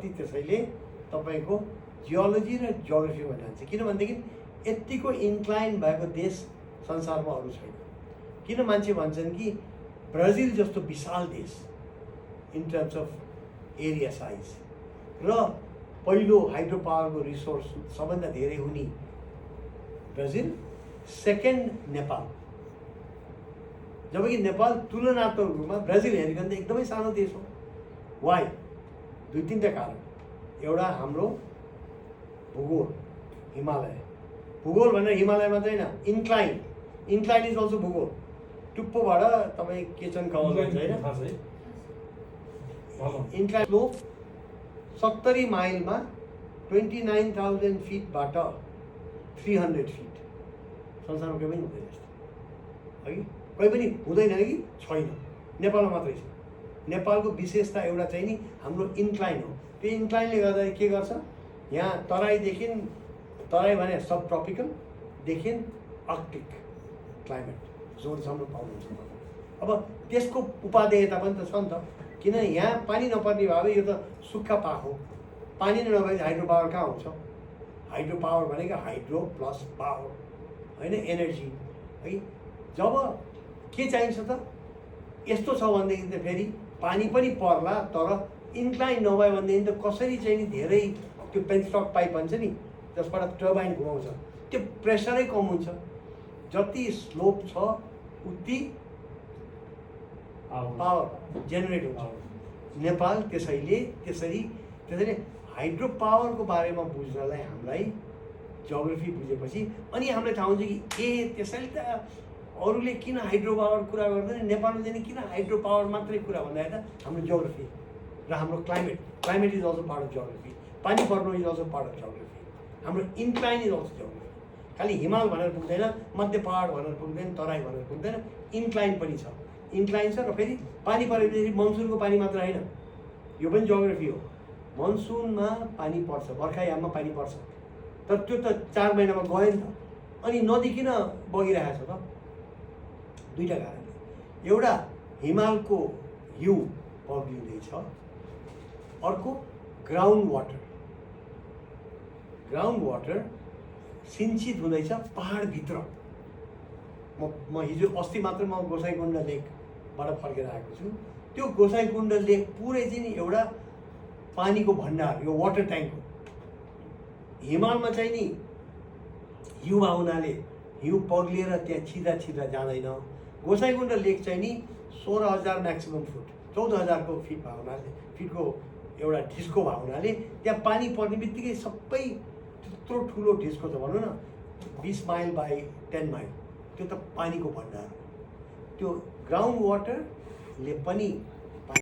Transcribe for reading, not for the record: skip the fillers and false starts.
कति त्यसैले तपाईँको जियोलोजी र जियोग्राफीमा जान्छ। किनभनेदेखि यतिको इन्क्लाइन भएको देश संसारमा अरू छैन। किन मान्छे भन्छन् कि ब्राजिल जस्तो विशाल देश in terms of area size र पहिलो हाइड्रो पावरको रिसोर्स सबभन्दा धेरै हुने ब्राजिल, सेकेन्ड नेपाल, जबकि नेपाल तुलनात्मक रूपमा ब्राजिल हेरिकन त एकदमै सानो देश हो। वाइ? दुई तिनवटा कारण। एउटा हाम्रो भूगोल, हिमालय। भूगोल भनेर हिमालय मात्रै होइन, इन्क्लाइन, इन्क्लाइन इज अल्सो भूगोल। टुप्पोबाट तपाईँ किचन कवर भन्छ होइन, इन्क्लाइन स्लोप 70 माइलमा 29,000 फिटबाट 300 फिट। संसारमा कोही पनि हुँदैन यस्तो, है? कोही पनि हुँदैन कि छैन, नेपालमा मात्रै छ। नेपालको विशेषता एउटा चाहिँ नि हाम्रो इन्क्लाइन हो। त्यो इन्क्लाइनले गर्दा के गर्छ, यहाँ तराईदेखि, तराई भने सब ट्रपिकलदेखि आर्कटिक क्लाइमेट जोनसम्म पाउनुहुन्छ। अब त्यसको उपादेयता पनि त छ नि त, किन यहाँ पानी नपर्ने भए यो त सुक्खा पाक हो। पानी नै नभए हाइड्रो पावर कहाँ हुन्छ? हाइड्रो पावर भनेको हाइड्रो प्लस पावर होइन, एनर्जी है। जब के चाहिन्छ त, यस्तो छ भनेदेखि त फेरि पानी पनि पर्ला, तर इन्क्लाइन नभयो भनेदेखि त कसरी चाहिँ नि धेरै त्यो पेन्स्टक पाइप भन्छ नि, जसबाट टर्बाइन घुमाउँछ, त्यो प्रेसरै कम हुन्छ। जति स्लोप छ उति पावर जेनेरेट हुन्छ। नेपाल त्यसरी हाइड्रो पावरको बारेमा बुझ्नलाई हामीलाई जियोग्राफी बुझेपछि अनि हामीलाई थाहा हुन्छ कि त्यसैले त अरूले किन हाइड्रो पावर कुरा गर्दैन, नेपालमा चाहिँ किन हाइड्रो पावर मात्रै कुरा भन्दाखेरि त हाम्रो जियोग्राफी र हाम्रो climate is also part of geography. पानी पर्नु is also part of geography. हाम्रो इन्क्लाइन इज अल्सो जियोग्राफी। खालि हिमाल भनेर पुग्दैन, मध्य पहाड भनेर पुग्दैन, तराई भनेर पुग्दैन, इन्क्लाइन पनि छ। इन्क्लाइन छ र फेरि पानी परेपछि मनसुनको पानी मात्र होइन, यो पनि जियोग्राफी हो। मनसुनमा पानी पर्छ, बर्खायाममा पानी पर्छ, तर त्यो त 4 महिनामा गयो नि त। अनि नदी किन बगिरहेको छ त? दुईवटा कारण। एउटा हिमालको हिउँ पग्लिँदैछ, अर्को ग्राउन्ड वाटर सिन्चित हुँदैछ पहाडभित्र। म हिजो अस्ति मात्र म गोसाइँकुण्ड लेकबाट फर्केर आएको छु। त्यो गोसाइँकुण्ड लेक पुरै चाहिँ नि एउटा पानीको भण्डार, यो वाटर ट्याङ्क हो। हिमालमा चाहिँ नि हिउँ हुनाले हिउँ पग्लिएर त्यहाँ छिद्रा जाँदैन। गोसाइँकुण्ड लेक चाहिँ नि 16,000 म्याक्सिमम फुट, 14,000 को फिट भएको हुनाले, फिटको एउटा ढिस्को भएको हुनाले त्यहाँ पानी पर्ने बित्तिकै सबै त्यत्रो ठुलो ढिस्को छ भनौँ न, 20 माइल बाई 10 माइल, त्यो त पानीको भण्डार हो। त्यो ग्राउन्ड वाटरले पनि